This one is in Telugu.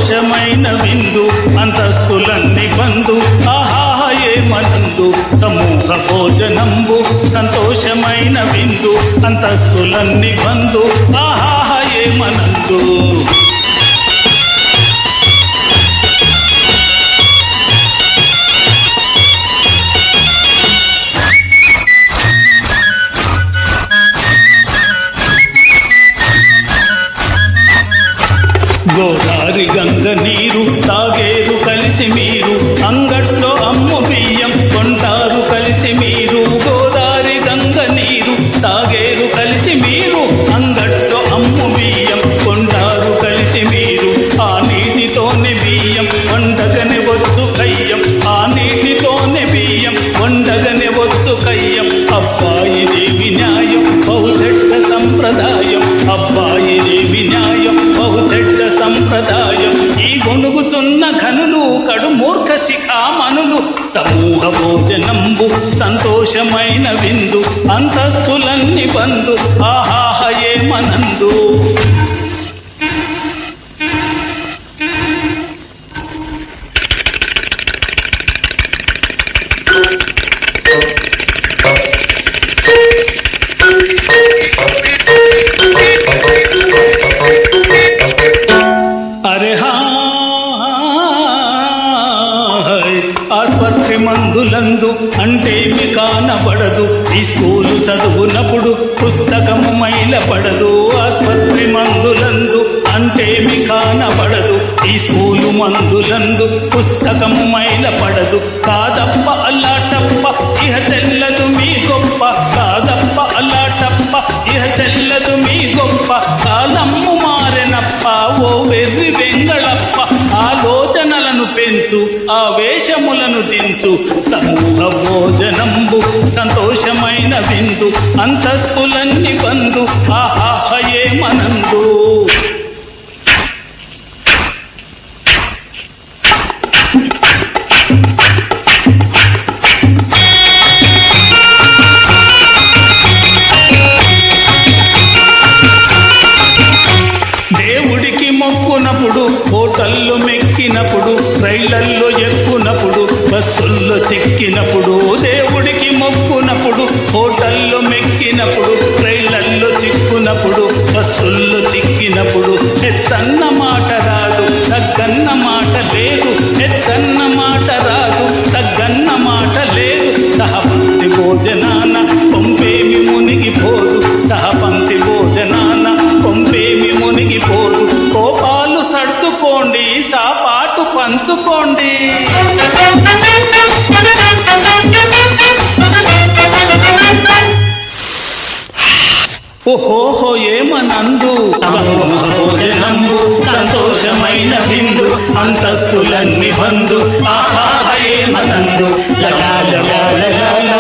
సంతోషమైన విందు అంతస్తులన్నీ బంధు ఆహాహ ఏమనందు సమూహ భోజనంబు సంతోషమైన విందు అంతస్తులన్నీ బంధు ఆహాహ ఏమనందు గోదారి గంగ నీరు తాగేరు కలిసి మీరు అంగట్లో అమ్ము బియ్యం కొంటారు కలిసి మీరు గోదారి గంగ నీరు తాగేరు కలిసి మీరు అంగట్లో అమ్ము బియ్యం కొంటారు కలిసి మీరు ఆ నీటితోనే బియ్యం వండగనే వచ్చు కయ్యం ఆ నీటితోనే బియ్యం వండగనే వచ్చు కయ్యం అబ్బాయి దేవి న్యాయం బహుచెడ్డ సంప్రదాయం అబ్బాయి దేవి న్యాయం బహుచెడ్డ సంప్రదాయం ఈ గొణుగుచున్న ఘనులు కడు మూర్ఖ శిఖామణులు సమూహ భోజనంబు సంతోషమైన విందు అంతస్తులన్నీ బంధు ఆహాహ ఏమనందు ఆస్పత్రి మందులందు అంటేమి కానబడదు ఈ స్కూలు చదువునప్పుడు పుస్తకము మైల పడదు ఆస్పత్రి మందులందు అంటేమి కానబడదు ఈ స్కూలు మందులందు పుస్తకము మైల పడదు కాదప్ప అల్లాటప్ప ఇహ చెల్లదు మీ గొప్ప కాదప్ప అల్లాటప్ప ఇహ చెల్లదు మీ గొప్ప కాలమ్ము మారెనప్ప ఓ వెర్రి వెంగళప్ప ఆలోచనలను పెంచు ఆవేశములను దించు సమూహ భోజనంబు సంతోషమైన విందు అంతస్తులన్నీ బంధు ఆహాహ ఏమనందు దేవుడికి మొక్కునప్పుడు హోటల్లో మెక్కినప్పుడు రైళ్లల్లో ఎక్కునప్పుడు బస్సుల్లో చిక్కినప్పుడు దేవుడికి మొక్కునప్పుడు హోటల్లో మెక్కినప్పుడు రైళ్లల్లో చిక్కునప్పుడు బస్సుల్లో చిక్కినప్పుడు ఎత్తన్న మాట రాదు తగ్గన్న మాట లేదు ఎత్తన్న మాట రాదు తగ్గన్న మాట లేదు సహపంక్తి భోజనాన కొంపేమి మునిగిపోదు సహపంక్తి భోజనాన కొంపేమి మునిగిపోదు కోపాలు సర్దుకోండి సాపాటు పంచుకోండి ఓహోహో ఏమనందు భోజనంబు సంతోషమైన విందు అంతస్తులన్నీ బంధు ఆహాహ ఏమనందు లలాలలాలలాల